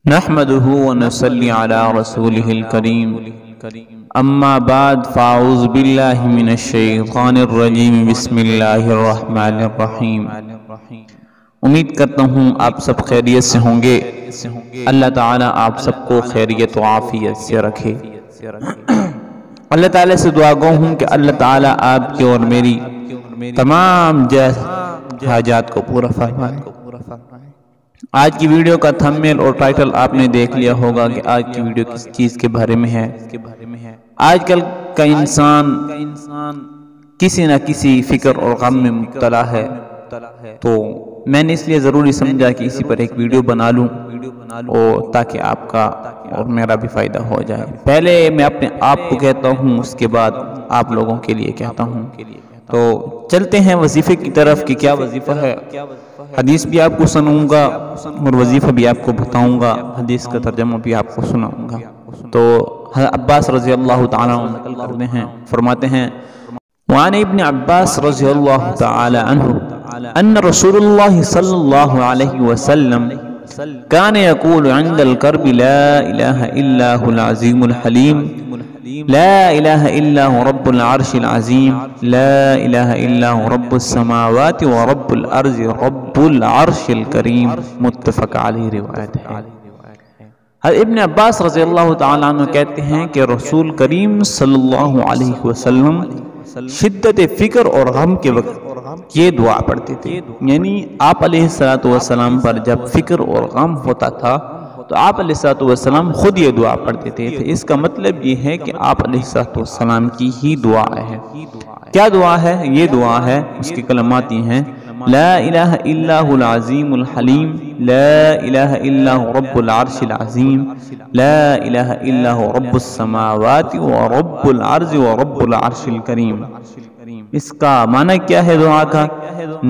نحمده ونصلي على رسوله الكريم اما بعد فاعوذ باللہ من الشیطان الرجیم بسم اللہ الرحمن الرحیم۔ امید کرتا ہوں آپ سب خیریت سے ہوں گے۔ اللہ تعالیٰ آپ سب کو خیریت و عافیت سے رکھے۔ اللہ تعالیٰ سے دعا گو ہوں کہ اللہ تعالیٰ آپ کی اور میری تمام حاجات کو پورا فرمائے۔ آج کی ویڈیو کا تھمبنیل اور ٹائٹل آپ نے دیکھ لیا ہوگا کہ آج کی ویڈیو کس چیز کے بارے میں ہے۔ آج کل کا انسان کسی نہ کسی فکر اور غم میں مبتلا ہے، تو میں نے اس لیے ضروری سمجھا کہ اسی پر ایک ویڈیو بنا لوں اور تاکہ آپ کا اور میرا بھی فائدہ ہو جائے۔ پہلے میں اپنے آپ کو کہتا ہوں، اس کے بعد آپ لوگوں کے لیے کہتا ہوں۔ تو چلتے ہیں وظیفے کی طرف کہ کیا وظیفہ ہے۔ حدیث بھی آپ کو سنوں گا اور وظیفہ بھی آپ کو بتاؤں گا، حدیث کا ترجمہ بھی آپ کو سناؤں گا۔ تو عباس رضی اللہ تعالیٰ عنہ نقل کرتے ہیں، فرماتے ہیں وعن ابن عباس رضی اللہ تعالی عنہ ان رسول اللہ صلی اللہ علیہ وسلم كان يقول عند الكرب لا إله إلا هو العظيم الحليم لا إله إلا هو رب العرش العظيم لا إله إلا هو رب السماوات ورب الأرض رب العرش الكريم۔ متفق علیہ روایت ہے۔ ابن عباس رضی اللہ تعالیٰ عنہ کہتے ہیں کہ رسول کریم صلی اللہ علیہ وسلم شدت فکر اور غم کے وقت یہ دعا پڑھتے تھے، یعنی آپ علیہ السلام پر جب فکر اور غم ہوتا تھا تو آپ علیہ السلام خود یہ دعا پڑھتے تھے۔ اس کا مطلب یہ ہے کہ آپ علیہ السلام کی ہی دعا ہے۔ کیا دعا ہے؟ یہ دعا ہے، اس کے کلمات یہ ہیں لا الہ الا هو العظیم الحلیم لا الہ الا هو رب العرش العظیم لا الہ الا هو رب السماوات ورب الارض ورب العرش الکریم۔ اس کا معنی کیا ہے دعا کا؟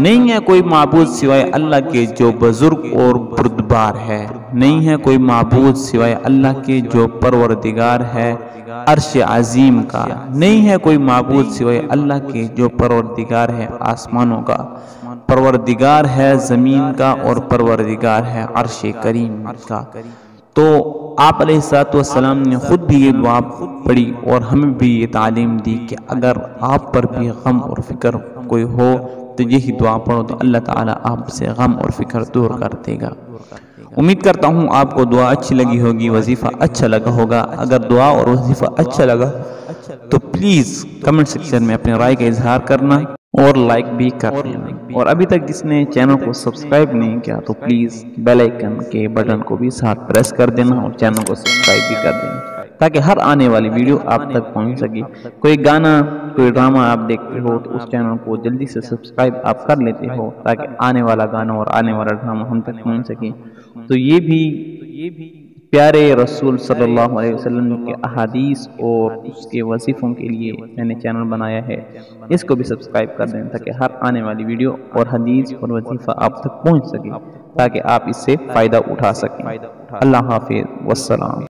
نہیں ہے کوئی معبود سوائے اللہ کے جو بزرگ اور بردبار ہے، نہیں ہے کوئی معبود سوائے اللہ کے جو پروردگار ہے عرش عظیم کا، نہیں ہے کوئی معبود سوائے اللہ کے جو پروردگار ہے آسمانوں کا، پروردگار ہے زمین کا، اور پروردگار ہے عرش کریم کا۔ تو آپ علیہ السلام نے خود بھی یہ دعا پڑھی اور ہمیں بھی یہ تعلیم دی کہ اگر آپ پر بھی غم اور فکر کوئی ہو تو یہی دعا پڑھو تو اللہ تعالیٰ آپ سے غم اور فکر دور کر دے گا۔ امید کرتا ہوں آپ کو دعا اچھی لگی ہوگی، وظیفہ اچھا لگا ہوگا۔ اگر دعا اور وظیفہ اچھا لگا تو پلیز کمنٹ سیکشن میں اپنے رائے کا اظہار کرنا اور لائک بھی کرنا، اور ابھی تک جس نے چینل کو سبسکرائب نہیں کیا تو پلیز بیل آئیکن کے بٹن کو بھی ساتھ پریس کر دینا اور چینل کو سبسکرائب بھی کر دینا تاکہ ہر آنے والی ویڈیو آپ تک پہنچ سکے۔ کوئی گانا، کوئی ڈرامہ آپ دیکھتے ہو تو اس چینل کو جلدی سے سبسکرائب آپ کر لیتے ہو تاکہ آنے والا گانا اور آنے والا ڈرامہ ہم تک پہنچ سکے۔ تو یہ بھی پیارے رسول صلی اللہ علیہ وسلم کے احادیث اور اس کے وظیفوں کے لیے میں نے چینل بنایا ہے، اس کو بھی سبسکرائب کر دیں تاکہ ہر آنے والی ویڈیو اور حدیث اور وظیفہ آپ تک پہنچ سکے، تاکہ آپ اس سے فائدہ اٹھا سکیں۔ اللہ حافظ والسلام۔